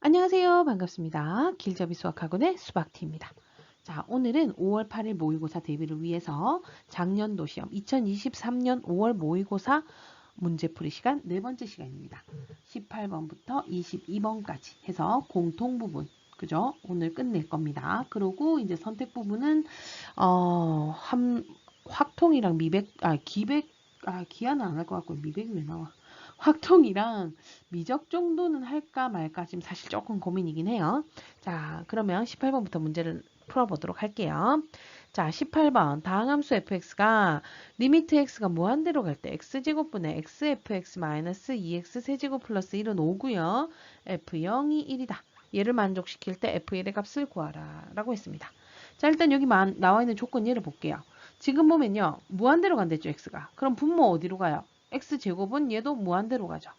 안녕하세요. 반갑습니다. 길잡이 수학학원의 수박티입니다. 자, 오늘은 5월 8일 모의고사 대비를 위해서 작년도 시험 2023년 5월 모의고사 문제풀이 시간 네 번째 시간입니다. 18번부터 22번까지 해서 공통 부분, 그죠? 오늘 끝낼 겁니다. 그리고 이제 선택 부분은 확통이랑 기하는 안 할 것 같고 미백이 왜 나와? 확통이랑 미적 정도는 할까 말까 지금 사실 조금 고민이긴 해요. 자, 그러면 18번부터 문제를 풀어보도록 할게요. 자, 18번 다항함수 fx가 리미트 x가 무한대로 갈 때 x제곱분의 xfx-2x 세제곱 플러스 1은 5고요. f0이 1이다. 얘를 만족시킬 때 f1의 값을 구하라 라고 했습니다. 자, 일단 여기 나와 있는 조건 예를 볼게요. 지금 보면요. 무한대로 간댔죠, x가. 그럼 분모 어디로 가요? x제곱은 얘도 무한대로 가죠.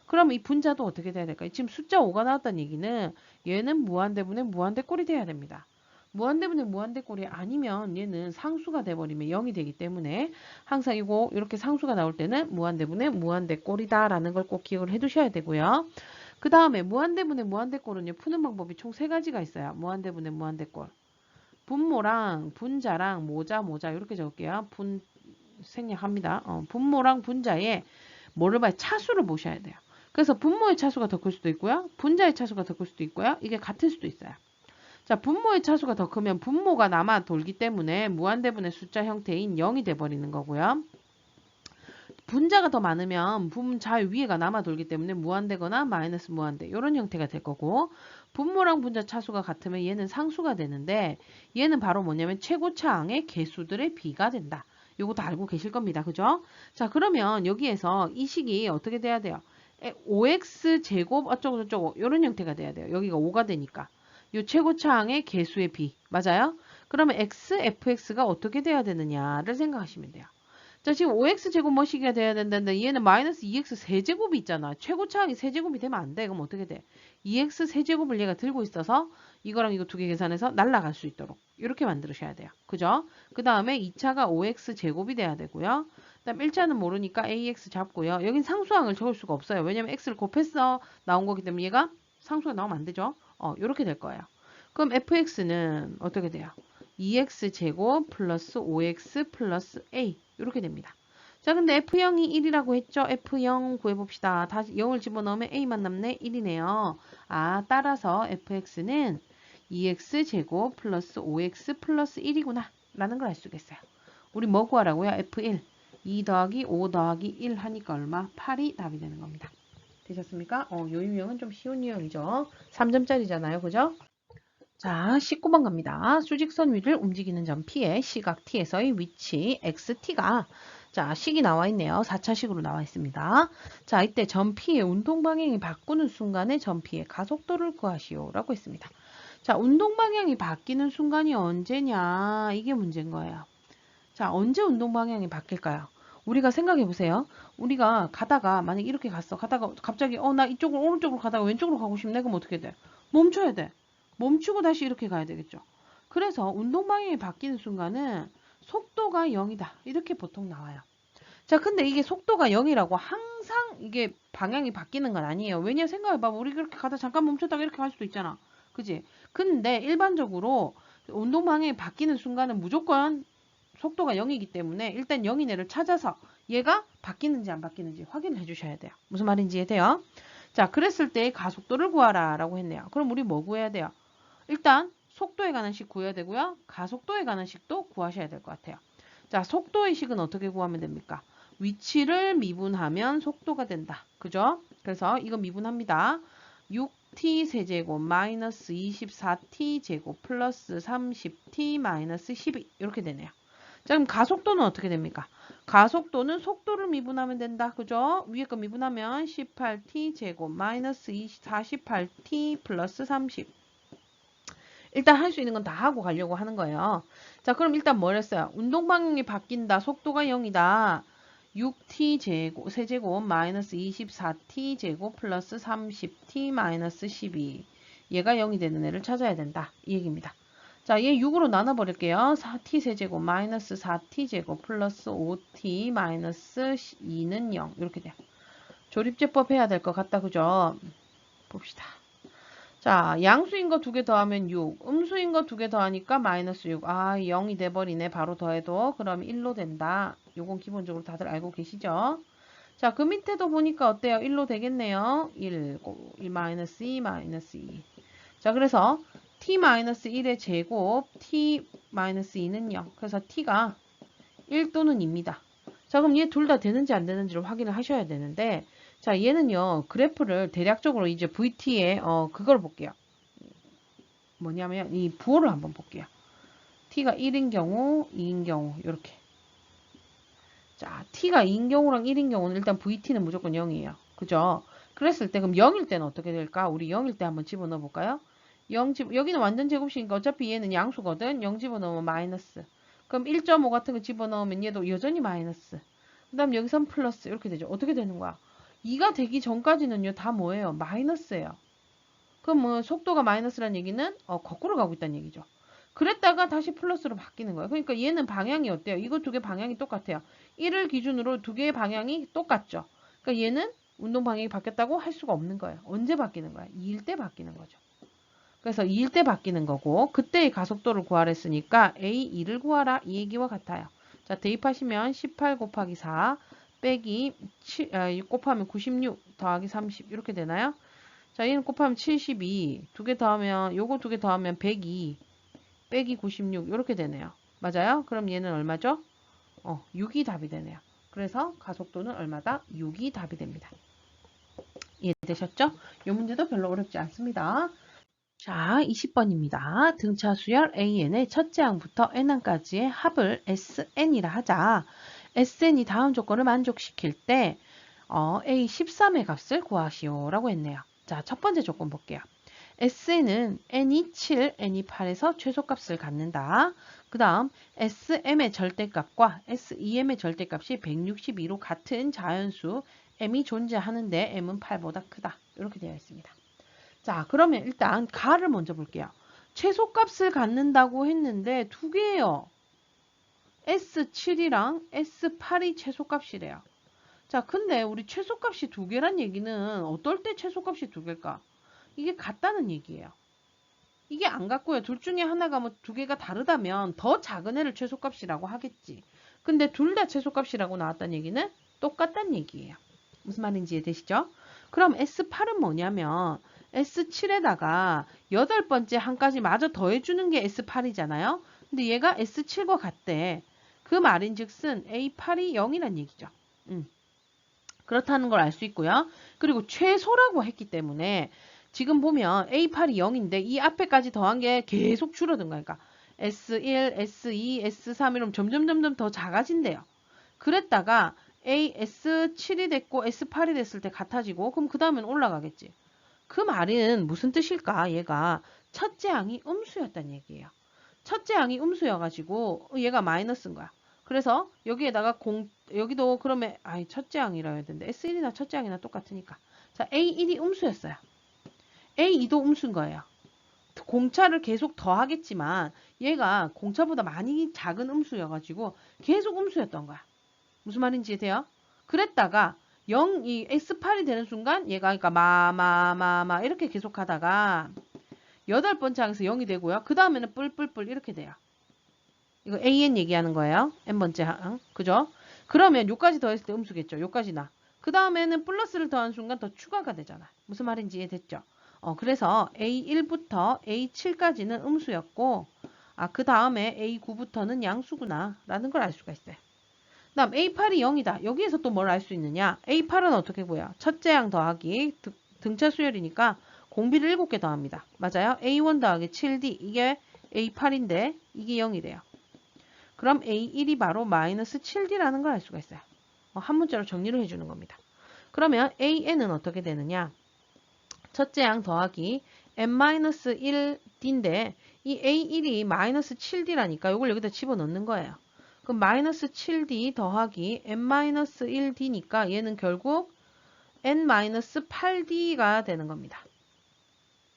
그럼 이 분자도 어떻게 돼야 될까요? 지금 숫자 5가 나왔다는 얘기는 얘는 무한대분의 무한대꼴이 돼야 됩니다. 무한대분의 무한대꼴이 아니면 얘는 상수가 돼버리면 0이 되기 때문에 항상 이거 이렇게 상수가 나올 때는 무한대분의 무한대꼴이다 라는 걸 꼭 기억을 해 두셔야 되고요. 그 다음에 무한대분의 무한대꼴은요. 푸는 방법이 총 3가지가 있어요. 무한대분의 무한대꼴. 분모랑 분자랑 모자 이렇게 적을게요. 생략합니다. 분모랑 분자에 뭐를 봐요? 차수를 보셔야 돼요. 그래서 분모의 차수가 더 클 수도 있고요. 분자의 차수가 더 클 수도 있고요. 이게 같을 수도 있어요. 자, 분모의 차수가 더 크면 분모가 남아 돌기 때문에 무한대분의 숫자 형태인 0이 돼버리는 거고요. 분자가 더 많으면 분자 위에가 남아 돌기 때문에 무한대거나 마이너스 무한대 이런 형태가 될 거고 분모랑 분자 차수가 같으면 얘는 상수가 되는데 얘는 바로 뭐냐면 최고차항의 개수들의 비가 된다. 요거 다 알고 계실 겁니다. 그죠? 자, 그러면 여기에서 이 식이 어떻게 돼야 돼요? 5x 제곱 어쩌고 저쩌고 이런 형태가 돼야 돼요. 여기가 5가 되니까. 요 최고차항의 개수의 비. 맞아요? 그러면 fx가 어떻게 돼야 되느냐를 생각하시면 돼요. 자, 지금 5x 제곱 뭐시기가 돼야 된다는데 얘는 마이너스 2x 세제곱이 있잖아. 최고차항이 세제곱이 되면 안 돼. 그럼 어떻게 돼? 2x 세제곱을 얘가 들고 있어서 이거랑 이거 두 개 계산해서 날라갈 수 있도록 이렇게 만드셔야 돼요. 그죠? 그 다음에 2차가 5x제곱이 돼야 되고요. 그 다음 1차는 모르니까 ax 잡고요. 여긴 상수항을 적을 수가 없어요. 왜냐면 x를 곱해서 나온 거기 때문에 얘가 상수가 나오면 안 되죠. 이렇게 될 거예요. 그럼 fx는 어떻게 돼요? 2x제곱 플러스 5x 플러스 a 이렇게 됩니다. 자, 근데 F0이 1이라고 했죠? F0 구해봅시다. 다시 0을 집어넣으면 A만 남네. 1이네요. 아, 따라서 fx는 2x제곱 플러스 5x 플러스 1이구나. 라는 걸 알 수 있겠어요. 우리 뭐 구하라고요? F1. 2 더하기 5 더하기 1 하니까 얼마? 8이 답이 되는 겁니다. 되셨습니까? 요 유형은 좀 쉬운 유형이죠. 3점짜리잖아요. 그죠? 자, 19번 갑니다. 수직선 위를 움직이는 점 P의 시각 T에서의 위치 XT가 자, 식이 나와 있네요. 4차식으로 나와 있습니다. 자, 이때 점 P의 운동 방향이 바꾸는 순간에 점 P의 가속도를 구하시오 라고 했습니다. 자, 운동 방향이 바뀌는 순간이 언제냐? 이게 문제인 거예요. 자, 언제 운동 방향이 바뀔까요? 우리가 생각해 보세요. 우리가 가다가 만약 이렇게 가다가 갑자기 나 이쪽으로 오른쪽으로 가다가 왼쪽으로 가고 싶네. 그럼 어떻게 돼? 멈춰야 돼. 멈추고 다시 이렇게 가야 되겠죠. 그래서 운동 방향이 바뀌는 순간은 속도가 0이다. 이렇게 보통 나와요. 자, 근데 이게 속도가 0이라고 항상 이게 방향이 바뀌는 건 아니에요. 왜냐 생각해봐. 우리 그렇게 가다 잠깐 멈췄다가 이렇게 갈 수도 있잖아. 그지? 근데 일반적으로 운동 방향이 바뀌는 순간은 무조건 속도가 0이기 때문에 일단 0인 애를 찾아서 얘가 바뀌는지 안 바뀌는지 확인을 해주셔야 돼요. 무슨 말인지 이해돼요? 자, 그랬을 때 가속도를 구하라 라고 했네요. 그럼 우리 뭐 구해야 돼요? 일단 속도에 관한 식 구해야 되고요. 가속도에 관한 식도 구하셔야 될 것 같아요. 자, 속도의 식은 어떻게 구하면 됩니까? 위치를 미분하면 속도가 된다. 그죠? 그래서 이거 미분합니다. 6t 세제곱 마이너스 24t 제곱 플러스 30t 마이너스 12 이렇게 되네요. 자, 그럼 가속도는 어떻게 됩니까? 가속도는 속도를 미분하면 된다. 그죠? 위에 거 미분하면 18t 제곱 마이너스 48t 플러스 30. 일단 할 수 있는 건 다 하고 가려고 하는 거예요. 자, 그럼 일단 뭘 했어요? 운동 방향이 바뀐다. 속도가 0이다. 6t 제곱, 세제곱 마이너스 24t 제곱 플러스 30t 마이너스 12. 얘가 0이 되는 애를 찾아야 된다. 이 얘기입니다. 자, 얘 6으로 나눠버릴게요. 4t 세제곱 마이너스 4t 제곱 플러스 5t 마이너스 2는 0. 이렇게 돼요. 조립제법 해야 될 것 같다. 그죠? 봅시다. 자, 양수인 거 두 개 더하면 6, 음수인 거 두 개 더하니까 마이너스 6. 아, 0이 돼버리네. 바로 더해도. 그럼 1로 된다. 요건 기본적으로 다들 알고 계시죠? 자, 그 밑에도 보니까 어때요? 1로 되겠네요. 1 마이너스 2, 마이너스 2. 자, 그래서 t-1의 제곱, t-2는 0. 그래서 t가 1 또는 2입니다. 자, 그럼 얘 둘 다 되는지 안 되는지를 확인을 하셔야 되는데, 자, 얘는요, 그래프를 대략적으로 이제 VT에, 그걸 볼게요. 뭐냐면, 이 부호를 한번 볼게요. t가 1인 경우, 2인 경우, 이렇게. 자, t가 2인 경우랑 1인 경우는 일단 VT는 무조건 0이에요. 그죠? 그랬을 때, 그럼 0일 때는 어떻게 될까? 우리 0일 때 한번 집어넣어 볼까요? 여기는 완전 제곱식이니까 어차피 얘는 양수거든. 0 집어넣으면 마이너스. 그럼 1.5 같은 거 집어넣으면 얘도 여전히 마이너스. 그 다음 여기선 플러스. 이렇게 되죠. 어떻게 되는 거야? 2가 되기 전까지는요, 다 뭐예요? 마이너스예요. 그럼 뭐 속도가 마이너스란 얘기는 거꾸로 가고 있다는 얘기죠. 그랬다가 다시 플러스로 바뀌는 거예요. 그러니까 얘는 방향이 어때요? 이거 두 개 방향이 똑같아요. 1을 기준으로 두 개의 방향이 똑같죠. 그러니까 얘는 운동 방향이 바뀌었다고 할 수가 없는 거예요. 언제 바뀌는 거야? 2일 때 바뀌는 거죠. 그래서 2일 때 바뀌는 거고 그때의 가속도를 구하랬으니까 A2를 구하라 이 얘기와 같아요. 자, 대입하시면 18 곱하기 4 빼기 6 곱하면 96 더하기 30 이렇게 되나요? 자, 얘는 곱하면 72 두 개 더하면 요거 두 개 더하면 102 빼기 96 이렇게 되네요. 맞아요? 그럼 얘는 얼마죠? 6이 답이 되네요. 그래서 가속도는 얼마다? 6이 답이 됩니다. 이해되셨죠? 이 문제도 별로 어렵지 않습니다. 자, 20번입니다. 등차 수열 AN의 첫째 항부터 N항까지의 합을 SN이라 하자. SN이 다음 조건을 만족시킬 때 A13의 값을 구하시오 라고 했네요. 자, 첫 번째 조건 볼게요. SN은 N이 7, N이 8에서 최소값을 갖는다. 그 다음 SM의 절대값과 SEM의 절대값이 162로 같은 자연수 M이 존재하는데 M은 8보다 크다. 이렇게 되어 있습니다. 자, 그러면 일단 가를 먼저 볼게요. 최소값을 갖는다고 했는데 두 개예요. S7이랑 S8이 최소값이래요. 자, 근데 우리 최소값이 두 개란 얘기는 어떨 때 최소값이 두 개일까? 이게 같다는 얘기예요. 이게 안 같고요. 둘 중에 하나가 뭐 두 개가 다르다면 더 작은 애를 최소값이라고 하겠지. 근데 둘 다 최소값이라고 나왔다는 얘기는 똑같다는 얘기예요. 무슨 말인지 이해되시죠? 그럼 S8은 뭐냐면 S7에다가 8번째 한까지 마저 더해주는 게 S8이잖아요. 근데 얘가 S7과 같대. 그 말인즉슨 A8이 0이란 얘기죠. 그렇다는 걸 알 수 있고요. 그리고 최소라고 했기 때문에 지금 보면 A8이 0인데 이 앞에까지 더한 게 계속 줄어든 거니까 S1, S2, S3 이러면 점점 더 작아진대요. 그랬다가 S7이 됐고 S8이 됐을 때 같아지고 그럼 그 다음엔 올라가겠지. 그 말은 무슨 뜻일까? 얘가 첫째 항이 음수였다는 얘기예요. 첫째 항이 음수여가지고 얘가 마이너스인 거야. 그래서 여기에다가 여기도 그러면 첫째 항이라 해야 되는데 S1이나 첫째 항이나 똑같으니까. 자, A1이 음수였어요. A2도 음수인 거예요. 공차를 계속 더하겠지만 얘가 공차보다 많이 작은 음수여가지고 계속 음수였던 거야. 무슨 말인지 돼요? 그랬다가 0이 S8이 되는 순간 얘가 그러니까 이렇게 계속 하다가 8번째 항에서 0이 되고요. 그 다음에는 뿔뿔뿔 이렇게 돼요. 이거 AN 얘기하는 거예요. N번째 항. 그죠? 그러면 요까지 더했을 때 음수겠죠. 요까지나. 그 다음에는 플러스를 더한 순간 더 추가가 되잖아. 무슨 말인지 이해됐죠? 그래서 A1부터 A7까지는 음수였고 그 다음에 A9부터는 양수구나 라는 걸 알 수가 있어요. 그 다음 A8이 0이다. 여기에서 또 뭘 알 수 있느냐? A8은 어떻게 구해요? 첫째 항 더하기 등차 수열이니까 공비를 7개 더합니다. 맞아요? A1 더하기 7D 이게 A8인데 이게 0이래요. 그럼 A1이 바로 마이너스 7D라는 걸 알 수가 있어요. 한 문자로 정리를 해주는 겁니다. 그러면 AN은 어떻게 되느냐? 첫째 항 더하기 n-1D인데 이 A1이 마이너스 7D라니까 이걸 여기다 집어넣는 거예요. 그럼 마이너스 7D 더하기 n-1D니까 얘는 결국 n-8D가 되는 겁니다.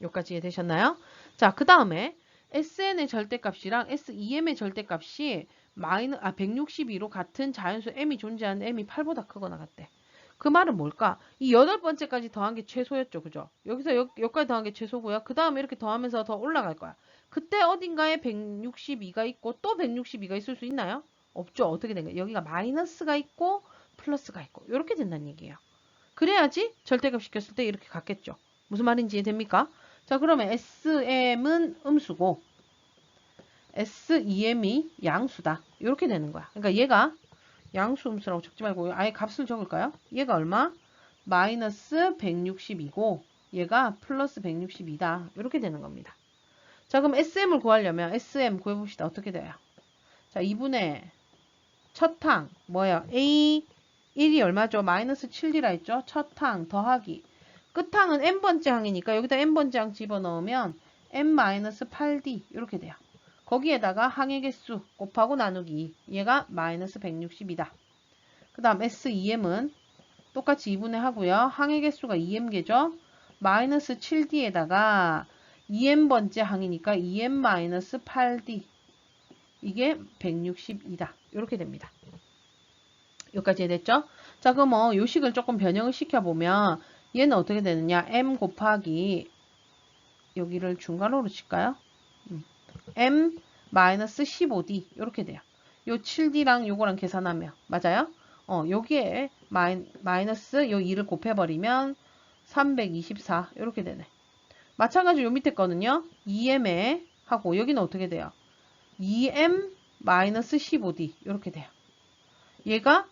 여기까지 이해되셨나요? 자, 그 다음에 SN의 절대값이랑 SEM의 절대값이 162로 같은 자연수 M이 존재하는데 M이 8보다 크거나 같대. 그 말은 뭘까? 이 8번째까지 더한 게 최소였죠. 그죠? 여기서 여기까지 더한 게 최소고요. 그 다음에 이렇게 더하면서 더 올라갈 거야. 그때 어딘가에 162가 있고 또 162가 있을 수 있나요? 없죠. 어떻게 된 거야? 여기가 마이너스가 있고 플러스가 있고 이렇게 된다는 얘기예요. 그래야지 절대값 시켰을 때 이렇게 같겠죠. 무슨 말인지 됩니까? 자, 그러면 SM은 음수고 SEM이 양수다. 이렇게 되는 거야. 그러니까 얘가 양수 음수라고 적지 말고 아예 값을 적을까요? 얘가 얼마? 마이너스 162고 얘가 플러스 162다. 이렇게 되는 겁니다. 자, 그럼 SM을 구하려면 SM 구해봅시다. 어떻게 돼요? 자, 2분의 첫 항 뭐예요? A 1이 얼마죠? 마이너스 7이라 했죠? 첫 항 더하기 끝항은 n번째 항이니까 여기다 n번째 항 집어넣으면 n-8d 이렇게 돼요. 거기에다가 항의 개수 곱하고 나누기 얘가 마이너스 160이다. 그 다음 SEM은 똑같이 2분의 하고요. 항의 개수가 2m개죠. 마이너스 7d에다가 2m번째 항이니까 2m-8d 이게 160이다. 이렇게 됩니다. 여기까지 됐죠? 자, 그럼 요식을 조금 변형을 시켜보면 얘는 어떻게 되느냐? m 곱하기 여기를 중괄호로 칠까요? m-15d 이렇게 돼요. 요 7d랑 요거랑 계산하면 맞아요? 여기에 마이너스 요 2를 곱해버리면 324 이렇게 되네. 마찬가지로 요 밑에 거는요. 2m에 하고 여기는 어떻게 돼요? 2m-15d 이렇게 돼요. 얘가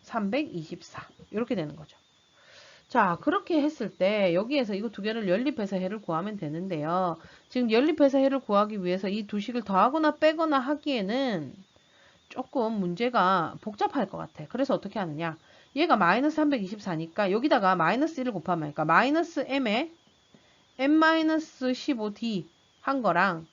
324 이렇게 되는 거죠. 자, 그렇게 했을 때 여기에서 이거 두 개를 연립해서 해를 구하면 되는데요. 지금 연립해서 해를 구하기 위해서 이 두 식을 더하거나 빼거나 하기에는 조금 문제가 복잡할 것 같아. 그래서 어떻게 하느냐. 얘가 마이너스 324니까 여기다가 마이너스 1을 곱하면 그러니까 마이너스 m에 m-15d 한 거랑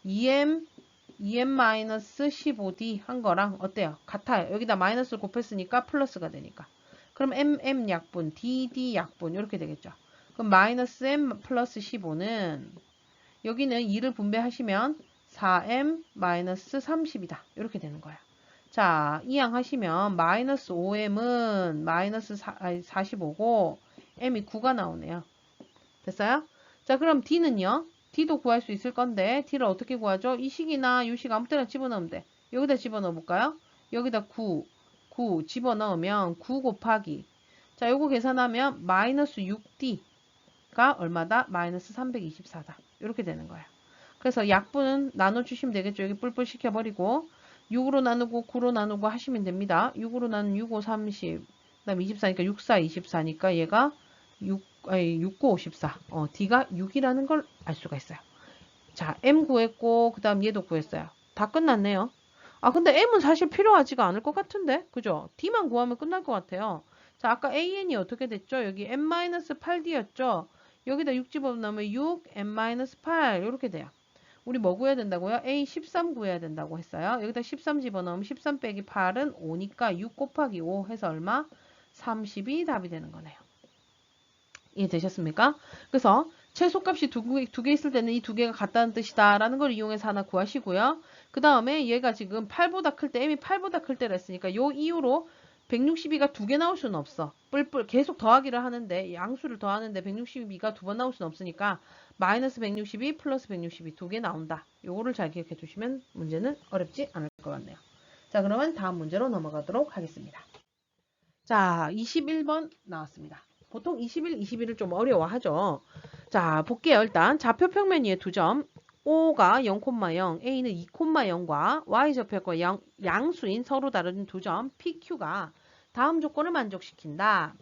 2m-15d 한 거랑 어때요? 같아요. 여기다 마이너스를 곱했으니까 플러스가 되니까. 그럼 mm 약분, dd 약분 이렇게 되겠죠. 그럼 마이너스 m 플러스 15는 여기는 2를 분배하시면 4m 마이너스 30이다. 이렇게 되는 거야. 자, 이항하시면 마이너스 5m은 마이너스 45고 m이 9가 나오네요. 됐어요? 자, 그럼 d는요? d도 구할 수 있을 건데 d를 어떻게 구하죠? 이 식이나 이 식 아무 때나 집어넣으면 돼. 여기다 집어넣어 볼까요? 여기다 9 집어넣으면 9 곱하기 자, 요거 계산하면 마이너스 6d가 얼마다? 마이너스 324다. 이렇게 되는 거예요. 그래서 약분은 나눠주시면 되겠죠. 여기 뿔뿔 시켜버리고 6으로 나누고 9로 나누고 하시면 됩니다. 6으로 나누면 6, 5, 30, 그 다음 24니까 6, 4, 24니까 얘가 6, 9, 54. D가 6이라는 걸 알 수가 있어요. 자, M 구했고, 그 다음 얘도 구했어요. 다 끝났네요. 아, 근데 M은 사실 필요하지가 않을 것 같은데? 그죠? D만 구하면 끝날 것 같아요. 자, 아까 AN이 어떻게 됐죠? 여기 M-8D였죠? 여기다 6 집어넣으면 6, M-8 이렇게 돼요. 우리 뭐 구해야 된다고요? A 13 구해야 된다고 했어요. 여기다 13 집어넣으면 13 빼기 8은 5니까 6 곱하기 5 해서 얼마? 30이 답이 되는 거네요. 이해되셨습니까? 그래서 최소값이 두 개 있을 때는 이 두 개가 같다는 뜻이다 라는 걸 이용해서 하나 구하시고요. 그 다음에 얘가 지금 8보다 클 때, m이 8보다 클 때라 했으니까 요 이후로 162가 두 개 나올 수는 없어. 뿔뿔 계속 더하기를 하는데 양수를 더하는데 162가 두 번 나올 수는 없으니까 마이너스 162 플러스 162 두 개 나온다. 요거를 잘 기억해 주시면 문제는 어렵지 않을 것 같네요. 자, 그러면 다음 문제로 넘어가도록 하겠습니다. 자, 21번 나왔습니다. 보통 21, 22를 좀 어려워하죠. 자, 볼게요. 일단 좌표 평면 위에 두 점. O가 0,0, A는 2,0과 Y좌표과 양수인 서로 다른 두 점 PQ가 다음 조건을 만족시킨다.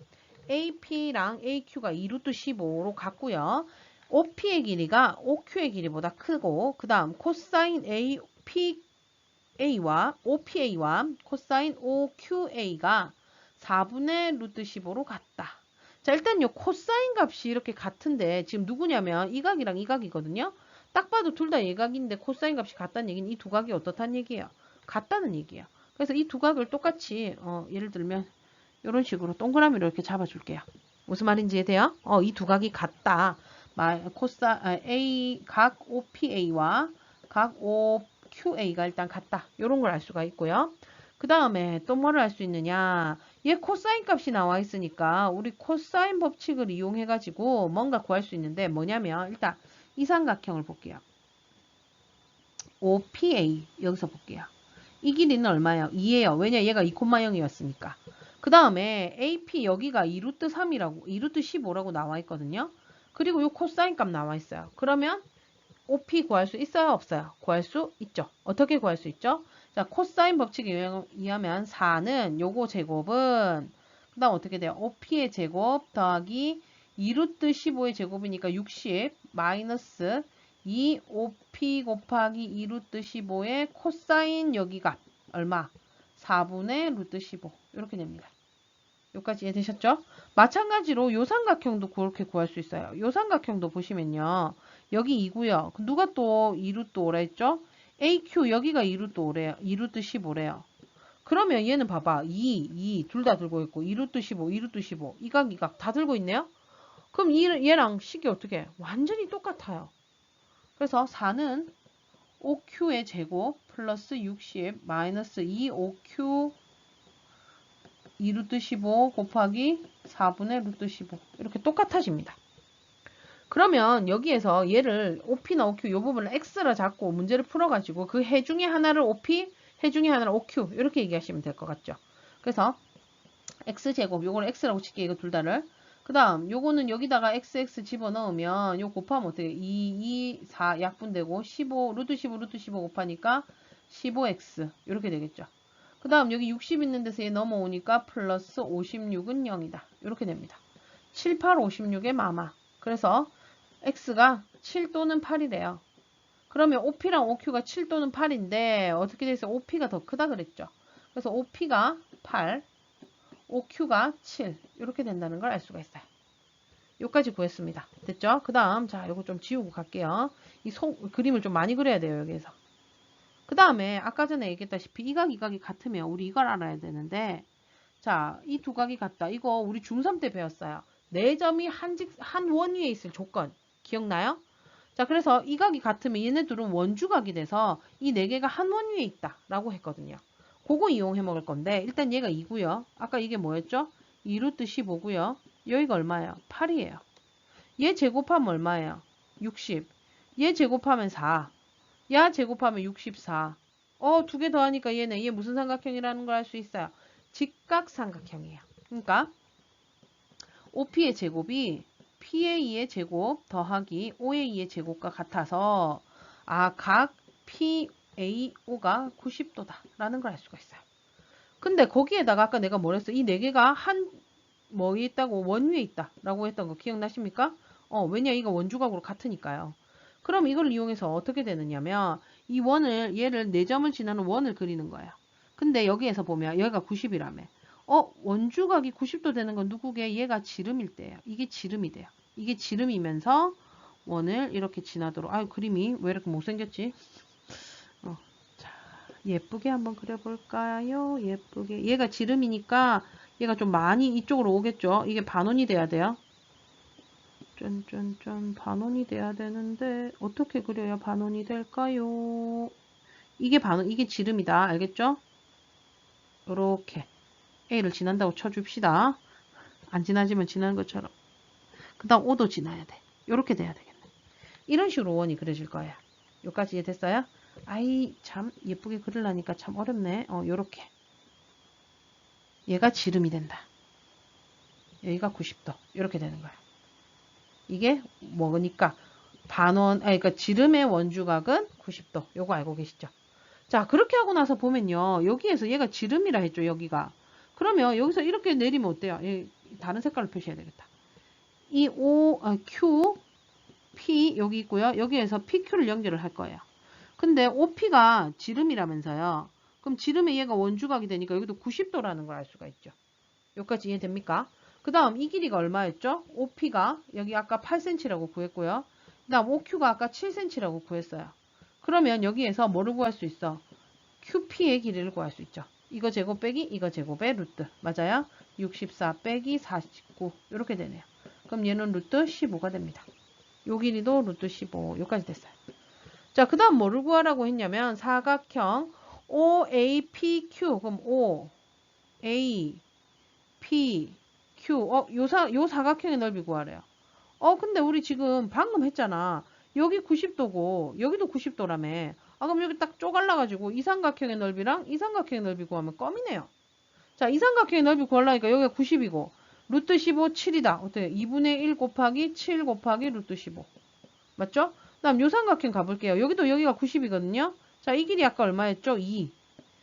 AP랑 AQ가 2루트 15로 같고요. OP의 길이가 OQ의 길이보다 크고 그 다음 코사인 APA와 OPA와 코사인 OQA가 4분의 루트 15로 같다. 자, 일단 요 코사인 값이 이렇게 같은데 지금 누구냐면 이 각이랑 이 각이거든요. 딱 봐도 둘 다 예각인데 코사인 값이 같다는 얘기는 이 두 각이 어떻다는 얘기예요? 같다는 얘기예요. 그래서 이 두 각을 똑같이 예를 들면 이런 식으로 동그라미로 이렇게 잡아줄게요. 무슨 말인지 이해돼요? 이 두 각이 같다. A 각 OPA와 각 OQA가 일단 같다. 이런 걸 알 수가 있고요. 그 다음에 또 뭐를 알 수 있느냐? 얘 코사인 값이 나와 있으니까 우리 코사인 법칙을 이용해 가지고 뭔가 구할 수 있는데 뭐냐면 일단 이 삼각형을 볼게요. OPA 여기서 볼게요. 이 길이는 얼마예요? 2예요. 왜냐 얘가 2,0이었으니까. 그 다음에 AP 여기가 2루트 3이라고 2루트 15라고 나와 있거든요. 그리고 요 코사인 값 나와 있어요. 그러면 OP 구할 수 있어요? 없어요? 구할 수 있죠. 어떻게 구할 수 있죠? 자, 코사인 법칙에 의하면 4는 요거 제곱은 그 다음 어떻게 돼요? OP의 제곱 더하기 2루트 15의 제곱이니까 60 마이너스 2OP 곱하기 2루트 15의 코사인 여기가 얼마? 4분의 루트 15 이렇게 됩니다. 여기까지 이해되셨죠? 마찬가지로 요 삼각형도 그렇게 구할 수 있어요. 요 삼각형도 보시면요. 여기 2고요. 누가 또 2루트 5라 했죠? AQ 여기가 2루트 5래요. 2루트 15래요. 그러면 얘는 봐봐. 2 둘 다 들고 있고 2루트 15, 2루트 15 이각 이각 다 들고 있네요. 그럼 얘랑 식이 어떻게? 완전히 똑같아요. 그래서 4는 5Q의 제곱 플러스 60 마이너스 2OQ 2루트 15 곱하기 4분의 루트 15 이렇게 똑같아집니다. 그러면 여기에서 얘를 OP나 OQ 이 부분을 X로 잡고 문제를 풀어가지고 그 해 중에 하나를 OP, 해 중에 하나를 OQ 이렇게 얘기하시면 될 것 같죠. 그래서 X제곱 요거를 X라고 칠게요. 이거 둘 다를. 그 다음 요거는 여기다가 XX 집어넣으면 요 곱하면 어떻게 2, 4 약분되고 15 루트 15 루트 15 곱하니까 15X 이렇게 되겠죠. 그 다음 여기 60 있는 데서 얘 넘어오니까 플러스 56은 0이다. 이렇게 됩니다. 7, 8, 56의 마마. 그래서 x가 7 또는 8이래요. 그러면 OP랑 OQ가 7 또는 8인데 어떻게 돼서 OP가 더 크다 그랬죠. 그래서 OP가 8, OQ가 7 이렇게 된다는 걸 알 수가 있어요. 여기까지 구했습니다. 됐죠? 그 다음 자 이거 좀 지우고 갈게요. 이 그림을 좀 많이 그려야 돼요. 여기에서. 그 다음에 아까 전에 얘기했다시피 이각 이각이 같으면 우리 이걸 알아야 되는데 자, 이 두 각이 같다. 이거 우리 중3 때 배웠어요. 네 점이 한 원 위에 있을 조건. 기억나요? 자, 그래서 이 각이 같으면 얘네들은 원주각이 돼서 이 네 개가 한 원 위에 있다. 라고 했거든요. 그거 이용해 먹을 건데 일단 얘가 2고요. 아까 이게 뭐였죠? 2루트 15고요. 여기가 얼마예요? 8이에요. 얘 제곱하면 얼마예요? 60. 얘 제곱하면 4. 야 제곱하면 64. 두 개 더하니까 얘 무슨 삼각형이라는 걸 알 수 있어요. 직각삼각형이에요. 그러니까 OP의 제곱이 P의 2의 제곱 더하기 O의 2의 제곱과 같아서 각 PAO가 90도다 라는 걸 알 수가 있어요. 근데 거기에다가 아까 내가 뭐랬어? 이 네 개가 뭐에 있다고? 원 위에 있다 라고 했던 거 기억나십니까? 왜냐 이거 원주각으로 같으니까요. 그럼 이걸 이용해서 어떻게 되느냐면 이 원을 얘를 4점을 지나는 원을 그리는 거예요. 근데 여기에서 보면 여기가 90이라며. 원주각이 90도 되는 건 누구게? 얘가 지름일 때예요. 이게 지름이 돼요. 이게 지름이면서 원을 이렇게 지나도록. 아유 그림이 왜 이렇게 못생겼지? 자, 예쁘게 한번 그려볼까요? 예쁘게. 얘가 지름이니까 얘가 좀 많이 이쪽으로 오겠죠? 이게 반원이 돼야 돼요. 반원이 돼야 되는데 어떻게 그려야 반원이 될까요? 이게 지름이다. 알겠죠? 요렇게 A를 지난다고 쳐줍시다. 안 지나지면 지나는 것처럼. 그 다음 O도 지나야 돼. 요렇게 돼야 되겠네. 이런 식으로 원이 그려질 거예요. 여기까지 이해됐어요? 아이 참 예쁘게 그리려니까 참 어렵네. 요렇게. 얘가 지름이 된다. 여기가 90도. 요렇게 되는 거야. 이게 뭐니까 그러니까 지름의 원주각은 90도. 요거 알고 계시죠? 자, 그렇게 하고 나서 보면요. 여기에서 얘가 지름이라 했죠, 여기가. 그러면 여기서 이렇게 내리면 어때요? 다른 색깔로 표시해야 되겠다. 이 Q, P 여기 있고요. 여기에서 PQ를 연결을 할 거예요. 근데 OP가 지름이라면서요. 그럼 지름에 얘가 원주각이 되니까 여기도 90도라는 걸 알 수가 있죠. 여기까지 이해됩니까? 그 다음 이 길이가 얼마였죠? OP가 여기 아까 8cm라고 구했고요. 그 다음 OQ가 아까 7cm라고 구했어요. 그러면 여기에서 뭐를 구할 수 있어? QP의 길이를 구할 수 있죠. 이거 제곱 빼기 이거 제곱의 루트. 맞아요? 64 빼기 49 이렇게 되네요. 그럼 얘는 루트 15가 됩니다. 요 길이도 루트 15 여기까지 됐어요. 자, 그 다음 뭐를 구하라고 했냐면 사각형 OAPQ 그럼 O, A, P, Q. 요 사각형의 넓이 구하래요. 근데 우리 지금 방금 했잖아. 여기 90도고, 여기도 90도라며. 그럼 여기 딱 쪼갈라가지고 이 삼각형의 넓이랑 이 삼각형의 넓이 구하면 껌이네요. 자, 이 삼각형의 넓이 구하려니까 여기가 90이고, 루트 15, 7이다. 어때요? 2분의 1 곱하기 7 곱하기 루트 15. 맞죠? 그 다음 요 삼각형 가볼게요. 여기가 90이거든요. 자, 이 길이 아까 얼마였죠? 2.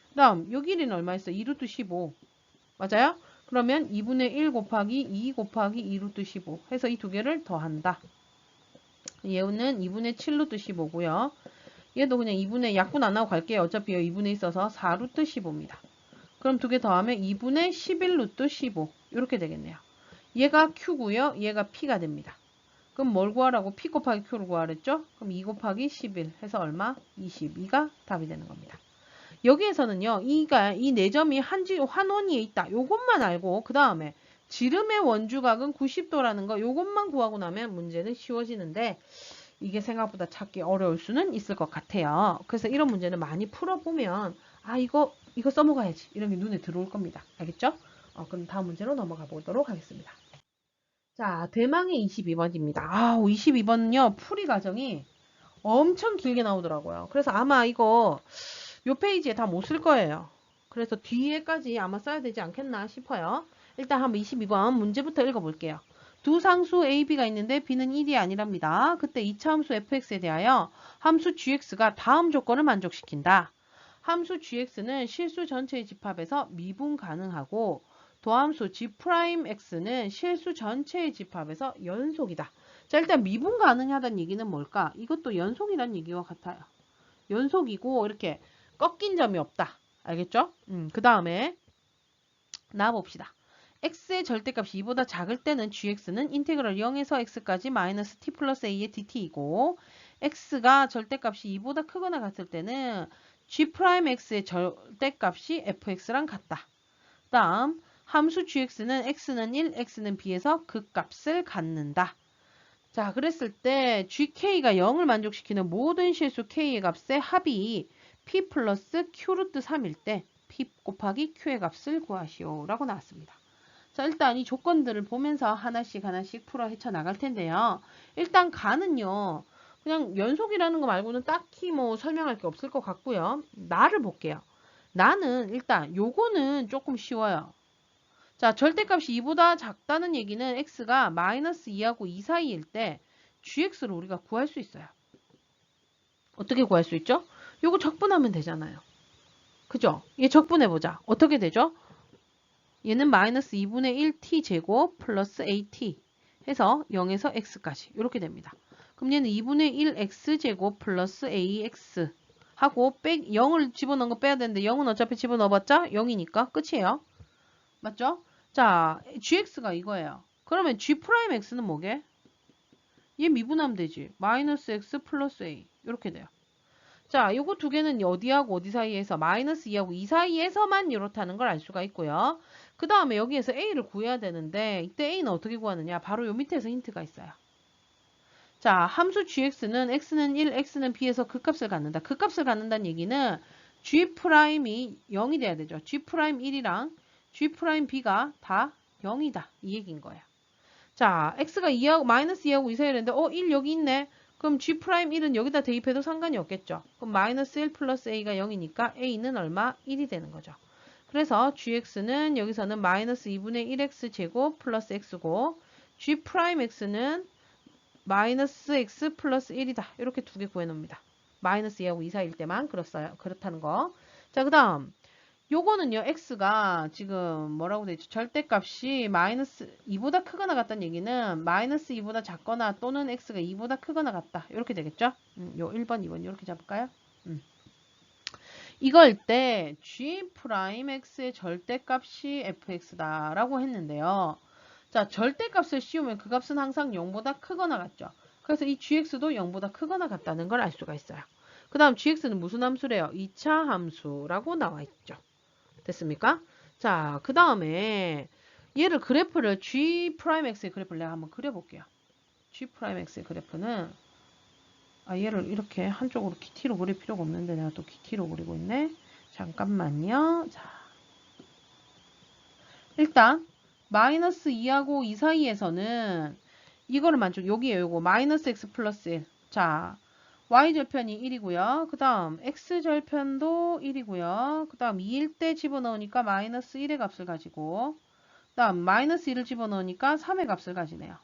그 다음 요 길이는 얼마였어? 2 루트 15. 맞아요? 그러면 2분의 1 곱하기 2 곱하기 2 루트 15 해서 이 두 개를 더한다. 얘는 2분의 7 루트 15고요. 얘도 그냥 2분의 약분 안 하고 갈게요. 어차피 2분의 있어서 4 루트 15입니다. 그럼 두 개 더하면 2분의 11 루트 15 이렇게 되겠네요. 얘가 Q고요. 얘가 P가 됩니다. 그럼 뭘 구하라고? P 곱하기 Q를 구하랬죠? 그럼 2 곱하기 11 해서 얼마? 22가 답이 되는 겁니다. 여기에서는요, 이 네 점이 환원위에 있다. 요것만 알고, 그 다음에 지름의 원주각은 90도라는 거, 요것만 구하고 나면 문제는 쉬워지는데, 이게 생각보다 찾기 어려울 수는 있을 것 같아요. 그래서 이런 문제는 많이 풀어보면, 이거 써먹어야지. 이런 게 눈에 들어올 겁니다. 알겠죠? 그럼 다음 문제로 넘어가 보도록 하겠습니다. 자, 대망의 22번입니다. 22번은요, 풀이 과정이 엄청 길게 나오더라고요. 그래서 아마 이거 요 페이지에 다 못 쓸 거예요. 그래서 뒤에까지 아마 써야 되지 않겠나 싶어요. 일단 한번 22번 문제부터 읽어볼게요. 두 상수 a, b가 있는데 b는 1이 아니랍니다. 그때 이차 함수 fx에 대하여 함수 gx가 다음 조건을 만족시킨다. 함수 gx는 실수 전체의 집합에서 미분 가능하고 도함수 g'x는 실수 전체의 집합에서 연속이다. 자, 일단 미분 가능하다는 얘기는 뭘까? 이것도 연속이라는 얘기와 같아요. 연속이고 이렇게 꺾인 점이 없다. 알겠죠? 그 다음에 나와봅시다. x의 절대값이 2보다 작을 때는 gx는 인테그럴 0에서 x까지 마이너스 t 플러스 a의 dt이고 x가 절대값이 2보다 크거나 같을 때는 g'x의 절대값이 fx랑 같다. 다음 함수 gx는 x는 1, x는 b에서 그 값을 갖는다. 자, 그랬을 때 gk가 0을 만족시키는 모든 실수 k의 값의 합이 p 플러스 q 루트 3일 때 p 곱하기 q의 값을 구하시오 라고 나왔습니다. 자, 일단 이 조건들을 보면서 하나씩 풀어 헤쳐나갈 텐데요. 일단 가는요. 그냥 연속이라는 거 말고는 딱히 뭐 설명할 게 없을 것 같고요. 나를 볼게요. 나는 일단 요거는 조금 쉬워요. 자, 절대값이 2보다 작다는 얘기는 x가 마이너스 2하고 2 사이일 때 gx를 우리가 구할 수 있어요. 어떻게 구할 수 있죠? 요거 적분하면 되잖아요. 그죠? 얘 적분해보자. 어떻게 되죠? 얘는 마이너스 2분의 1t 제곱 플러스 at 해서 0에서 x까지 이렇게 됩니다. 그럼 얘는 2분의 1x 제곱 플러스 ax 하고 0을 집어넣은 거 빼야 되는데 0은 어차피 집어넣어봤자 0이니까 끝이에요. 맞죠? 자, gx가 이거예요. 그러면 g'x는 뭐게? 얘 미분하면 되지. 마이너스 x 플러스 a 이렇게 돼요. 자, 요거 두 개는 어디하고 어디 사이에서 마이너스 2하고 2 사이에서만 이렇다는 걸 알 수가 있고요. 그 다음에 여기에서 a를 구해야 되는데 이때 a는 어떻게 구하느냐? 바로 요 밑에서 힌트가 있어요. 자, 함수 gx는 x는 1, x는 b에서 그 값을 갖는다. 그 값을 갖는다는 얘기는 g'이 0이 돼야 되죠. g'1이랑 g'b가 다 0이다. 이 얘기인 거예요. 자, x가 2하고 마이너스 2하고 2 사이였는데 1 여기 있네. 그럼 g'1은 여기다 대입해도 상관이 없겠죠. 그럼 마이너스 1 플러스 a가 0이니까 a는 얼마? 1이 되는 거죠. 그래서 gx는 여기서는 마이너스 2분의 1x 제곱 플러스 x고 g'x는 마이너스 x 플러스 1이다. 이렇게 두 개 구해놓습니다. 마이너스 2하고 2 사이일 때만 그렇다는 거. 자, 그 다음 요거는요, x가 지금 뭐라고 되죠? 절대값이 마이너스 2보다 크거나 같다는 얘기는 마이너스 2보다 작거나 또는 x가 2보다 크거나 같다. 이렇게 되겠죠? 요 1번, 2번 이렇게 잡을까요? 이걸 때 g'x의 절대값이 fx다 라고 했는데요. 자, 절대값을 씌우면 그 값은 항상 0보다 크거나 같죠? 그래서 이 gx도 0보다 크거나 같다는 걸 알 수가 있어요. 그 다음 gx는 무슨 함수래요? 2차 함수라고 나와 있죠. 됐습니까? 자, 그 다음에 얘를 그래프를 g'x의 그래프를 내가 한번 그려볼게요. g'x의 그래프는 얘를 이렇게 한쪽으로 기티로 그릴 필요가 없는데 내가 또 기티로 그리고 있네. 잠깐만요. 자, 일단 마이너스 2하고 2 사이에서는 이거를 여기에 요거 마이너스 x 플러스 1. 자, y절편이 1이고요. 그 다음 x절편도 1이고요. 그 다음 2일 때 집어넣으니까 마이너스 1의 값을 가지고 그 다음 마이너스 1을 집어넣으니까 3의 값을 가지네요.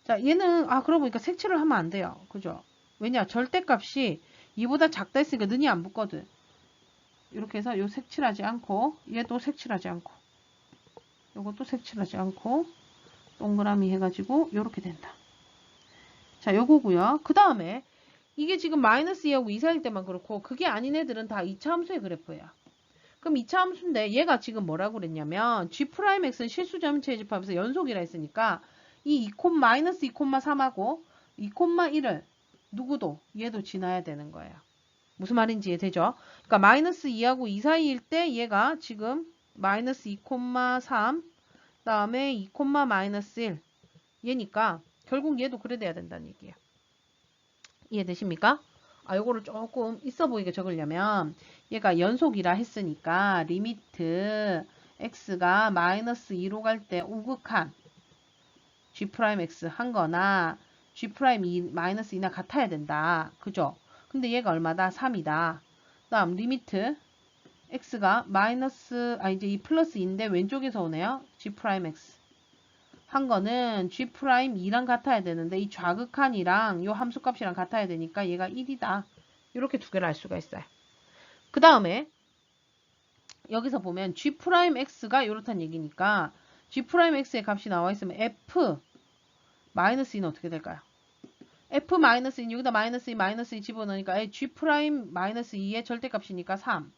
자, 얘는 그러고 보니까 색칠을 하면 안 돼요. 그죠? 왜냐? 절대값이 2보다 작다 했으니까 는이 안 붙거든. 이렇게 해서 요 색칠하지 않고 얘도 색칠하지 않고 요것도 색칠하지 않고 동그라미 해가지고 요렇게 된다. 자, 요거고요. 그 다음에 이게 지금 마이너스 2하고 2 사이일 때만 그렇고 그게 아닌 애들은 다 2차 함수의 그래프예요. 그럼 2차 함수인데 얘가 지금 뭐라고 그랬냐면 G'X는 실수점체 집합에서 연속이라 했으니까 이 2, 마이너스 2,3하고 2,1을 누구도 얘도 지나야 되는 거예요. 무슨 말인지 이해되죠? 그러니까 마이너스 2하고 2 사이일 때 얘가 지금 마이너스 2,3 다음에 2, 마이너스 1 얘니까 결국 얘도 그래 돼야 된다는 얘기예요. 이해되십니까? 요거를 조금 있어 보이게 적으려면 얘가 연속이라 했으니까 리미트 x가 마이너스 2로 갈 때 우극한 G'X 한 거나 G' 마이너스 2나 같아야 된다. 그죠? 근데 얘가 얼마다? 3이다. 다음 리미트 x가 마이너스 이제 이 플러스 2인데 왼쪽에서 오네요. G'X 한 거는 G'2랑 같아야 되는데 이 좌극한이랑 요 함수값이랑 같아야 되니까 얘가 1이다. 이렇게 두 개를 알 수가 있어요. 그 다음에 여기서 보면 G'X가 이렇다는 얘기니까 G'X의 값이 나와 있으면 F 마이너스 2는 어떻게 될까요? F 마이너스 2 여기다 마이너스 2 집어넣으니까 G' 마이너스 2의 절대값이니까 3.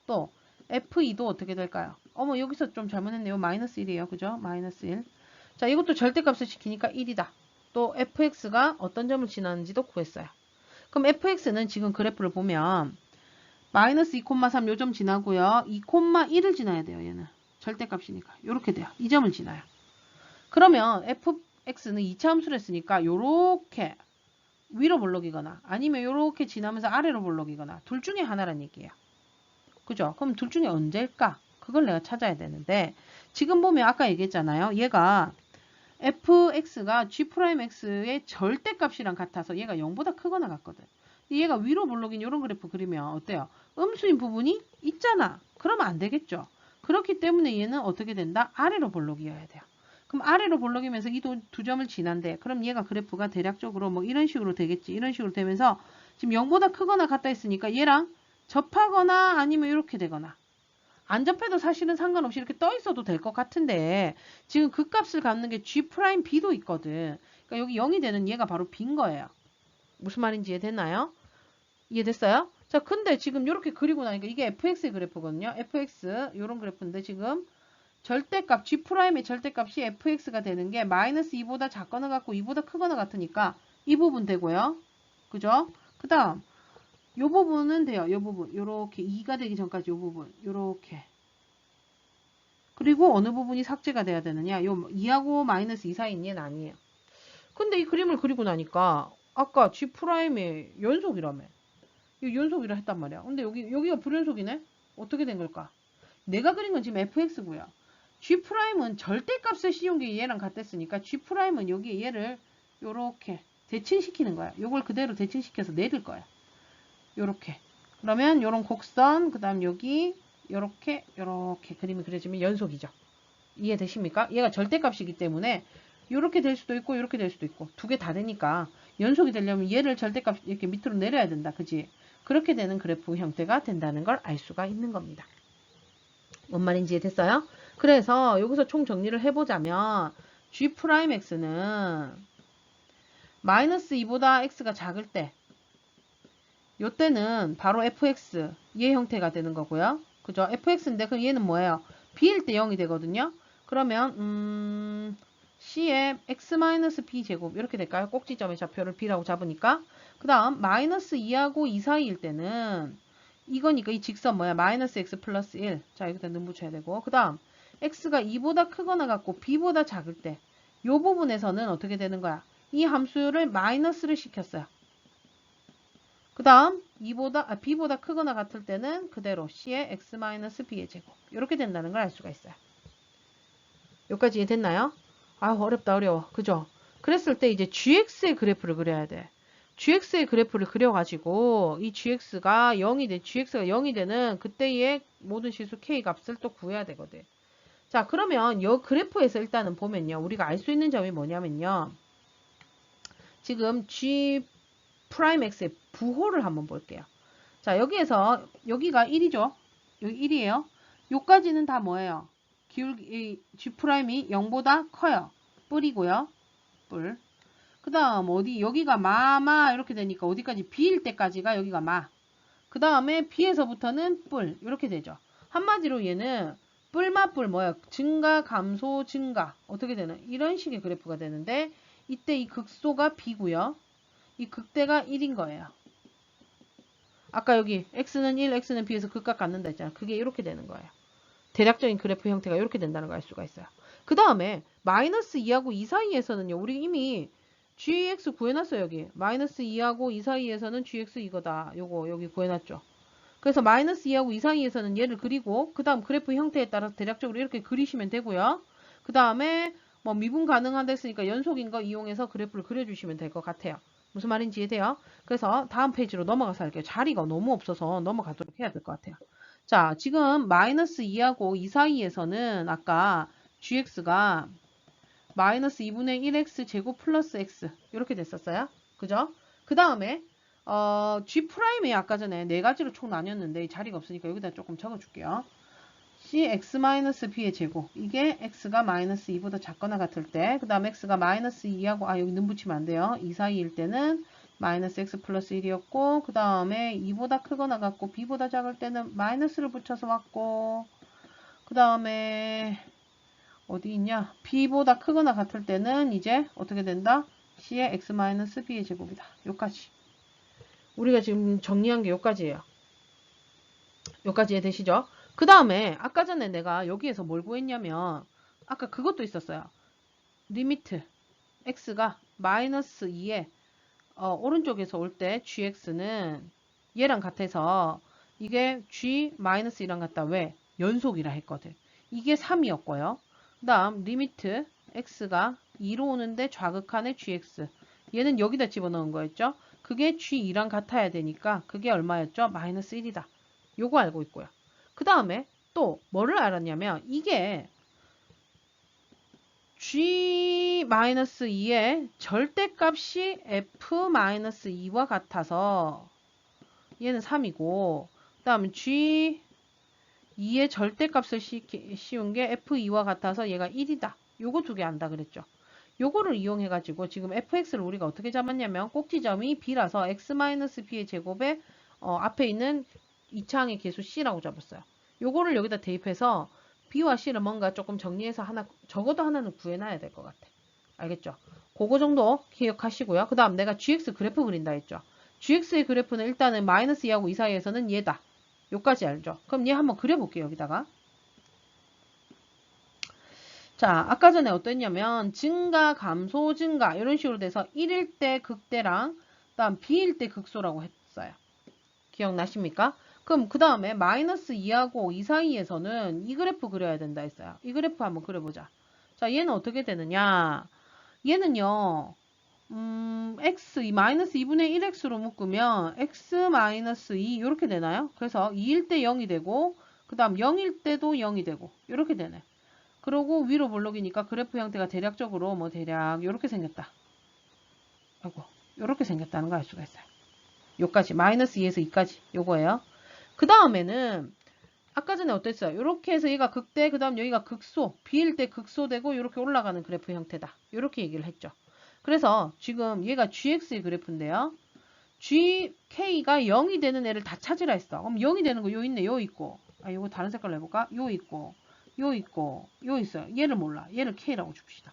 또 F2도 어떻게 될까요? 여기서 좀 잘못했네요. 마이너스 1이에요. 그죠? 마이너스 1. 자, 이것도 절대값을 시키니까 1이다. 또 fx가 어떤 점을 지나는지도 구했어요. 그럼 fx는 지금 그래프를 보면 마이너스 2,3 요 점 지나고요. 2,1을 지나야 돼요. 얘는 절대값이니까. 이렇게 돼요. 이 점을 지나요. 그러면 fx는 2차 함수를 했으니까 요렇게 위로 볼록이거나 아니면 요렇게 지나면서 아래로 볼록이거나 둘 중에 하나란 얘기예요. 그죠? 그럼 둘 중에 언제일까? 그걸 내가 찾아야 되는데 지금 보면 아까 얘기했잖아요. 얘가 fx가 G'X의 절대값이랑 같아서 얘가 0보다 크거나 같거든. 얘가 위로 볼록인 이런 그래프 그리면 어때요? 음수인 부분이 있잖아. 그러면 안 되겠죠. 그렇기 때문에 얘는 어떻게 된다? 아래로 볼록이어야 돼요. 그럼 아래로 볼록이면서 이 두 점을 지난데 그럼 얘가 그래프가 대략적으로 뭐 이런 식으로 되겠지. 이런 식으로 되면서 지금 0보다 크거나 같다 했으니까 얘랑 접하거나 아니면 이렇게 되거나 안 접해도 사실은 상관없이 이렇게 떠 있어도 될 것 같은데 지금 그 값을 갖는 게 G'B도 있거든. 그러니까 여기 0이 되는 얘가 바로 B인 거예요. 무슨 말인지 이해됐나요? 이해됐어요? 자, 근데 지금 이렇게 그리고 나니까 이게 fx의 그래프거든요. fx 이런 그래프인데 지금 절대값 G'의 절대값이 fx가 되는 게 마이너스 2보다 작거나 같고 2보다 크거나 같으니까 이 부분 되고요. 그죠? 그 다음 요 부분은 돼요. 요 부분. 요렇게 2가 되기 전까지 요 부분. 요렇게. 그리고 어느 부분이 삭제가 돼야 되느냐? 요 2하고 마이너스 2 사이인 얘는 아니에요. 근데 이 그림을 그리고 나니까 아까 G'의 연속이라며. 이 연속이라 했단 말이야. 근데 여기가 불연속이네? 어떻게 된 걸까? 내가 그린 건 지금 fx고요. G'은 절대값을 씌운 게 얘랑 같았으니까 G'은 여기에 얘를 요렇게 대칭시키는 거야. 요걸 그대로 대칭시켜서 내릴 거야. 요렇게. 그러면 요런 곡선, 그 다음 여기 요렇게 그림이 그려지면 연속이죠. 이해되십니까? 얘가 절대값이기 때문에 요렇게 될 수도 있고 요렇게 될 수도 있고 두 개 다 되니까 연속이 되려면 얘를 절대값 이렇게 밑으로 내려야 된다. 그지? 그렇게 되는 그래프 형태가 된다는 걸 알 수가 있는 겁니다. 뭔 말인지 이해됐어요? 그래서 여기서 총 정리를 해보자면 G'X는 마이너스 2보다 X가 작을 때 요때는 바로 fx 얘 형태가 되는 거고요. 그죠? fx인데 그럼 얘는 뭐예요? b일 때 0이 되거든요. 그러면 c의 x-b 제곱 이렇게 될까요? 꼭지점의 좌표를 b라고 잡으니까 그 다음 마이너스 2하고 2 사이일 때는 이거니까 이 직선 뭐야? 마이너스 x 플러스 1. 자 여기다 는 붙여야 되고 그 다음 x가 2보다 크거나 같고 b보다 작을 때 이 부분에서는 어떻게 되는 거야? 이 함수를 마이너스를 시켰어요. 그 다음 b보다 크거나 같을 때는 그대로 c의 x-b의 제곱 이렇게 된다는 걸 알 수가 있어요. 여기까지 이해됐나요? 아, 어렵다, 어려워. 그죠? 그랬을 때 이제 gx의 그래프를 그려야 돼. gx의 그래프를 그려가지고 이 gx가 0이 되는 그때의 모든 실수 k 값을 또 구해야 되거든. 자, 그러면 이 그래프에서 일단은 보면요. 우리가 알 수 있는 점이 뭐냐면요. 지금 g 프라임 x의 부호를 한번 볼게요. 자, 여기에서 여기가 1이죠. 여기 1이에요. 요까지는 다 뭐예요? G 프라임이 0보다 커요. 뿔이고요. 뿔. 그 다음 어디 여기가 마마 이렇게 되니까 어디까지 B일 때까지가 여기가 마. 그 다음에 B에서부터는 뿔 이렇게 되죠. 한마디로 얘는 뿔마 뿔 뭐예요? 증가 감소 증가 어떻게 되는 이런 식의 그래프가 되는데 이때 이 극소가 B고요. 이 극대가 1인 거예요. 아까 여기 x는 1, x는 b에서 극각 갖는다 했잖아. 그게 이렇게 되는 거예요. 대략적인 그래프 형태가 이렇게 된다는 걸 알 수가 있어요. 그 다음에 마이너스 2하고 2 사이에서는요. 우리 이미 gx 구해놨어요. 여기 마이너스 2하고 2 사이에서는 gx 이거다. 요거 여기 구해놨죠. 그래서 마이너스 2하고 2 사이에서는 얘를 그리고 그 다음 그래프 형태에 따라서 대략적으로 이렇게 그리시면 되고요. 그 다음에 뭐 미분 가능하다 했으니까 연속인 거 이용해서 그래프를 그려주시면 될 것 같아요. 무슨 말인지 이해돼요? 그래서 다음 페이지로 넘어가서 할게요. 자리가 너무 없어서 넘어가도록 해야 될 것 같아요. 자, 지금 마이너스 2하고 2 사이에서는 아까 gx가 마이너스 2분의 1x 제곱 플러스 x 이렇게 됐었어요. 그죠? 그 다음에 g 프라임이 아까 전에 네 가지로 총 나뉘었는데 자리가 없으니까 여기다 조금 적어줄게요. cx-b의 제곱 이게 x가 마이너스 2보다 작거나 같을 때 그 다음 x가 마이너스 2하고 여기 는 붙이면 안 돼요. 2 사이일 때는 마이너스 x 플러스 1이었고 그 다음에 2보다 크거나 같고 b보다 작을 때는 마이너스를 붙여서 왔고 그 다음에 어디 있냐 b보다 크거나 같을 때는 이제 어떻게 된다? c의 x-b의 제곱이다. 요까지 우리가 지금 정리한 게 요까지예요. 요까지 이해되시죠? 그 다음에 아까 전에 내가 여기에서 뭘 구했냐면 아까 그것도 있었어요. 리미트 x가 마이너스 2에 오른쪽에서 올 때 gx는 얘랑 같아서 이게 g 마이너스 2랑 같다. 왜? 연속이라 했거든. 이게 3이었고요. 그 다음 리미트 x가 2로 오는데 좌극한의 gx 얘는 여기다 집어넣은 거였죠. 그게 g2랑 같아야 되니까 그게 얼마였죠? 마이너스 1이다. 요거 알고 있고요. 그 다음에 또 뭐를 알았냐면 이게 g-2의 절대값이 f-2와 같아서 얘는 3이고 그 다음에 g2의 절대값을 씌운 게 f2와 같아서 얘가 1이다. 요거 두 개 안다 그랬죠. 요거를 이용해 가지고 지금 fx를 우리가 어떻게 잡았냐면 꼭지점이 b라서 x-b의 제곱에 앞에 있는 2차항의 계수 c라고 잡았어요. 요거를 여기다 대입해서 b와 c를 뭔가 조금 정리해서 하나 적어도 하나는 구해놔야 될 것 같아. 알겠죠? 그거 정도 기억하시고요. 그 다음 내가 gx 그래프 그린다 했죠. gx의 그래프는 일단은 마이너스 2하고 2 사이에서는 얘다. 요까지 알죠? 그럼 얘 한번 그려볼게요. 여기다가. 자, 아까 전에 어땠냐면 증가, 감소, 증가 이런 식으로 돼서 1일 때 극대랑 그다음 B일 때 극소라고 했어요. 기억나십니까? 그럼 그 다음에 마이너스 2하고 2 사이에서는 이 그래프 그려야 된다 했어요. 이 그래프 한번 그려보자. 자, 얘는 어떻게 되느냐? 얘는요. x 마이너스 2분의 1x로 묶으면 x 마이너스 2 이렇게 되나요? 그래서 2일 때 0이 되고 그 다음 0일 때도 0이 되고 이렇게 되네. 그러고 위로 볼록이니까 그래프 형태가 대략적으로 뭐 대략 이렇게 생겼다. 아이고 이렇게 생겼다는 거 알 수가 있어요. 요까지 마이너스 2에서 2까지 요거예요. 그 다음에는 아까 전에 어땠어요? 이렇게 해서 얘가 극대 그 다음 여기가 극소 B일 때 극소되고 이렇게 올라가는 그래프 형태다. 이렇게 얘기를 했죠. 그래서 지금 얘가 gx의 그래프인데요. gk가 0이 되는 애를 다 찾으라 했어. 그럼 0이 되는 거 요 있네. 요 있고 요거 다른 색깔로 해볼까? 요 있고 요 있고 요 있어요. 얘를 몰라. 얘를 k라고 줍시다.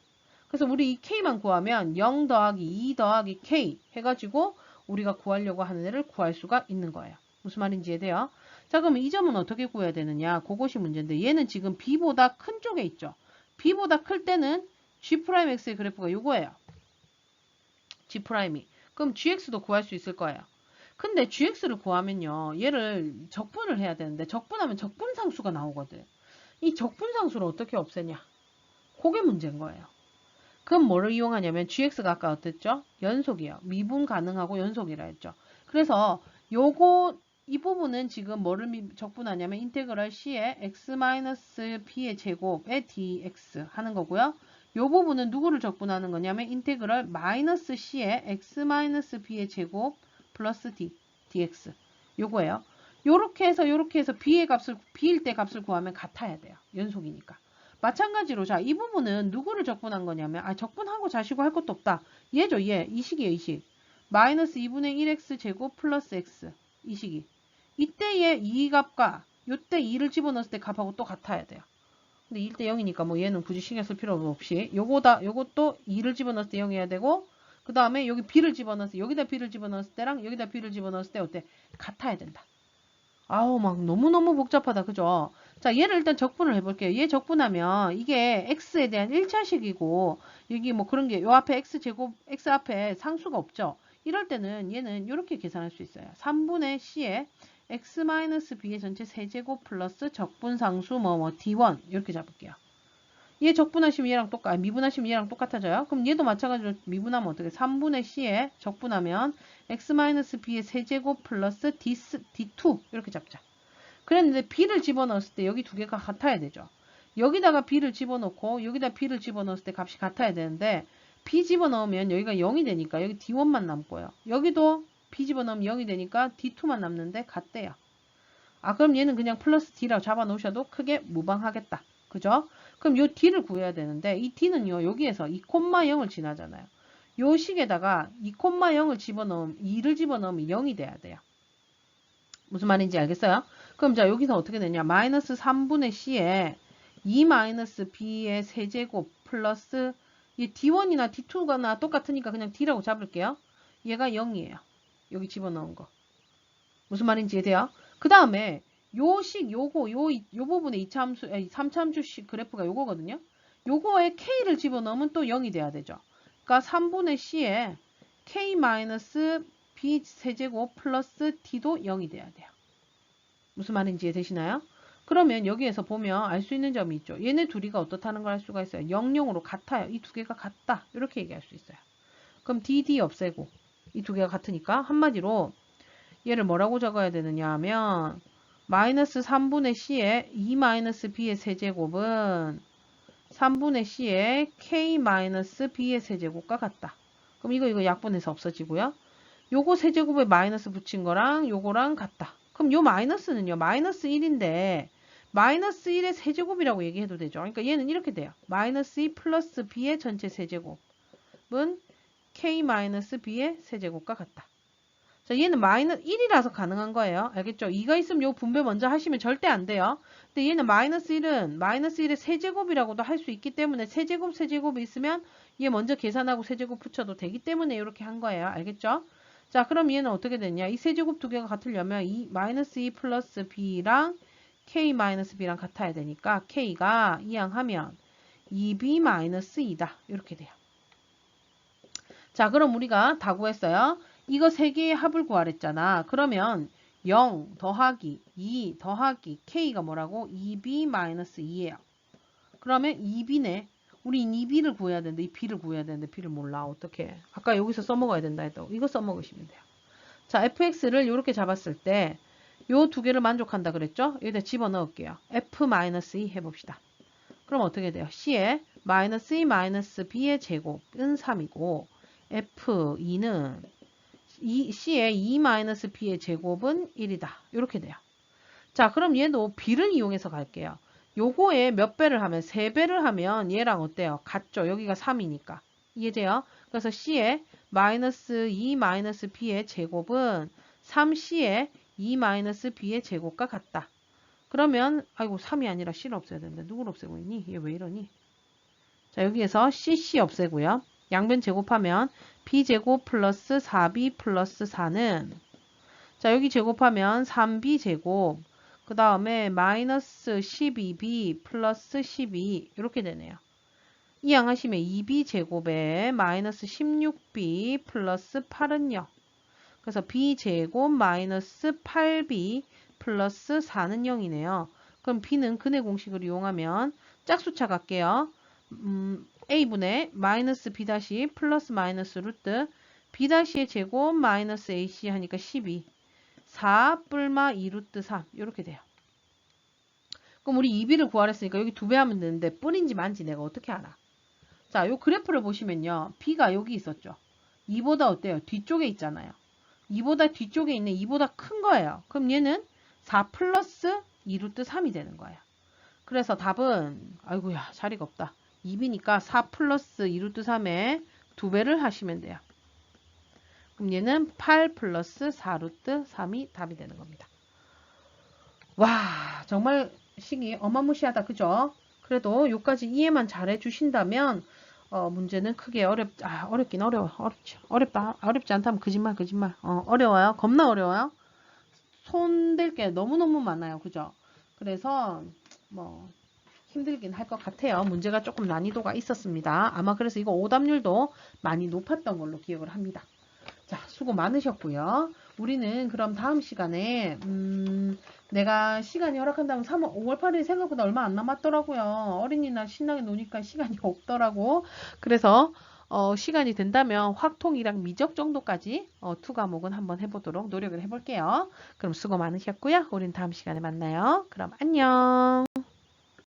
그래서 우리 이 k만 구하면 0 더하기 2 더하기 k 해가지고 우리가 구하려고 하는 애를 구할 수가 있는 거예요. 무슨 말인지 이해돼요? 자, 그러면 이 점은 어떻게 구해야 되느냐? 그것이 문제인데 얘는 지금 b보다 큰 쪽에 있죠. b보다 클 때는 g'x의 그래프가 요거예요. g'이. 그럼 gx도 구할 수 있을 거예요. 근데 gx를 구하면요. 얘를 적분을 해야 되는데 적분하면 적분상수가 나오거든. 이 적분상수를 어떻게 없애냐? 그게 문제인 거예요. 그럼 뭐를 이용하냐면 gx가 아까 어땠죠? 연속이에요. 미분 가능하고 연속이라 했죠. 그래서 요거 이 부분은 지금 뭐를 적분하냐면 인테그럴 c의 x-b의 제곱의 dx 하는 거고요. 요 부분은 누구를 적분하는 거냐면 인테그럴 마이너스 c의 x-b의 제곱 플러스 dx 요거예요. 요렇게 해서 b의 값을 b일 때 값을 구하면 같아야 돼요. 연속이니까. 마찬가지로 자, 이 부분은 누구를 적분한 거냐면 적분하고 자시고 할 것도 없다. 얘죠, 얘. 이 식이에요, 이 식. 마이너스 2분의 1x 제곱 플러스 x. 이 식이. 이때의 이 값과 요때 2를 집어넣었을 때 값하고 또 같아야 돼요. 근데 1대 0이니까 뭐 얘는 굳이 신경 쓸 필요 없이 요것도 2를 집어넣었을 때 0이어야 되고 그 다음에 여기 b를 집어넣었을 때 여기다 b를 집어넣었을 때랑 여기다 b를 집어넣었을 때 어때? 같아야 된다. 아우 막 너무너무 복잡하다. 그죠? 자, 얘를 일단 적분을 해볼게요. 얘 적분하면 이게 x에 대한 1차식이고 여기 뭐 그런 게 요 앞에 x제곱 x 앞에 상수가 없죠. 이럴 때는 얘는 이렇게 계산할 수 있어요. 3분의 c에 x-b의 전체 세제곱 플러스 적분상수 d1 이렇게 잡을게요. 얘 적분하시면 얘랑 미분하시면 얘랑 똑같아져요. 그럼 얘도 마찬가지로 미분하면 어떻게 3분의 c에 적분하면 x-b의 세제곱 플러스 d2 이렇게 잡자. 그랬는데 b를 집어넣었을 때 여기 두 개가 같아야 되죠. 여기다가 b를 집어넣고 여기다 b를 집어넣었을 때 값이 같아야 되는데 b 집어넣으면 여기가 0이 되니까 여기 d1만 남고요. 여기도 b 집어넣으면 0이 되니까 d2만 남는데 같대요. 그럼 얘는 그냥 플러스 d라고 잡아 놓으셔도 크게 무방하겠다. 그죠? 그럼 요 d를 구해야 되는데 이 d는요 여기에서 2,0을 지나잖아요. 요 식에다가 2,0을 집어넣으면 2를 집어넣으면 0이 돼야 돼요. 무슨 말인지 알겠어요? 그럼 자 여기서 어떻게 되냐? 마이너스 3분의 c에 2-b의 세제곱 플러스 이 d1이나 d2가 똑같으니까 그냥 d라고 잡을게요. 얘가 0이에요. 여기 집어넣은 거. 무슨 말인지 이해돼요? 그 다음에 요 부분의 3참수 그래프가 요거거든요. 요거에 k를 집어넣으면 또 0이 돼야 되죠. 그러니까 3분의 c에 k-b 세제곱 플러스 t도 0이 돼야 돼요. 무슨 말인지 이해되시나요? 그러면 여기에서 보면 알 수 있는 점이 있죠. 얘네 둘이가 어떻다는 걸 알 수가 있어요. 0,0으로 같아요. 이 두 개가 같다. 이렇게 얘기할 수 있어요. 그럼 dd 없애고 이 두 개가 같으니까 한마디로 얘를 뭐라고 적어야 되느냐 하면 마이너스 3분의 c에 2-b의 세제곱은 3분의 c에 k-b의 세제곱과 같다. 그럼 이거 약분해서 없어지고요. 요거 세제곱에 마이너스 붙인 거랑 요거랑 같다. 그럼 요 마이너스는요. 마이너스 1인데 마이너스 1의 세제곱이라고 얘기해도 되죠. 그러니까 얘는 이렇게 돼요. 마이너스 2 플러스 b의 전체 세제곱은 k-b의 세제곱과 같다. 자, 얘는 마이너스 1이라서 가능한 거예요. 알겠죠? 2가 있으면 요 분배 먼저 하시면 절대 안 돼요. 근데 얘는 마이너스 1은 마이너스 1의 세제곱이라고도 할 수 있기 때문에 세제곱이 있으면 얘 먼저 계산하고 세제곱 붙여도 되기 때문에 이렇게 한 거예요. 알겠죠? 자, 그럼 얘는 어떻게 되냐? 이 세제곱 두 개가 같으려면 이 마이너스 2 플러스 b랑 k 마이너스 b랑 같아야 되니까 k가 이항하면 2b 마이너스 2다. 이렇게 돼요. 자, 그럼 우리가 다 구했어요. 이거 세 개의 합을 구하랬잖아. 그러면 0 더하기 2 더하기 k가 뭐라고? 2b-2예요. 그러면 2b네. 우리 2b를 구해야 되는데 이 b를 구해야 되는데 b를 몰라. 어떻게? 아까 여기서 써먹어야 된다 했다고. 이거 써먹으시면 돼요. 자, fx를 이렇게 잡았을 때 요 두 개를 만족한다 그랬죠? 여기다 집어넣을게요. f-2 해봅시다. 그럼 어떻게 돼요? c에 마이너스 2 마이너스 b의 제곱은 3이고 f2는 c의 2-b의 제곱은 1이다. 이렇게 돼요. 자, 그럼 얘도 b를 이용해서 갈게요. 요거에 몇 배를 하면 3배를 하면 얘랑 어때요? 같죠? 여기가 3이니까. 이해돼요? 그래서 c의 마이너스 2-b의 제곱은 3c의 2-b의 제곱과 같다. 그러면 아이고 3이 아니라 c를 없애야 되는데 누구를 없애고 있니? 얘 왜 이러니? 자, 여기에서 c 없애고요. 양변 제곱하면 b제곱 플러스 4b 플러스 4는 자 여기 제곱하면 3b 제곱 그 다음에 마이너스 12b 플러스 12 이렇게 되네요. 이항하시면 2b 제곱에 마이너스 16b 플러스 8은 0. 그래서 b 제곱 마이너스 8b 플러스 4는 0이네요. 그럼 b는 근의 공식을 이용하면 짝수차 갈게요. a분의 마이너스 b 다시 플러스 마이너스 루트 b 다시의 제곱 마이너스 ac 하니까 12 4 뿔마 2 루트 3 이렇게 돼요. 그럼 우리 2b를 구하랬으니까 여기 2배 하면 되는데 뿔인지 만지 내가 어떻게 알아? 자, 요 그래프를 보시면요. b가 여기 있었죠. 2보다 어때요? 뒤쪽에 있잖아요. 2보다 뒤쪽에 있는 2보다 큰 거예요. 그럼 얘는 4 플러스 2 루트 3이 되는 거예요. 그래서 답은 아이고야 자리가 없다. 2b니까 4 플러스 2 루트 3에 2배를 하시면 돼요. 그럼 얘는 8 플러스 4 루트 3이 답이 되는 겁니다. 와 정말 식이 어마무시하다 그죠? 그래도 요까지 이해만 잘해 주신다면 문제는 크게 어렵긴 어렵죠. 어렵지 않다면 거짓말 어려워요. 겁나 어려워요. 손댈 게 너무너무 많아요. 그죠? 그래서 뭐 힘들긴 할 것 같아요. 문제가 조금 난이도가 있었습니다. 아마 그래서 이거 오답률도 많이 높았던 걸로 기억을 합니다. 자, 수고 많으셨고요. 우리는 그럼 다음 시간에 내가 시간이 허락한다면 5월 8일 생각보다 얼마 안 남았더라고요. 어린이날 신나게 노니까 시간이 없더라고. 그래서 시간이 된다면 확통이랑 미적 정도까지 투 과목은 한번 해보도록 노력을 해볼게요. 그럼 수고 많으셨고요. 우린 다음 시간에 만나요. 그럼 안녕.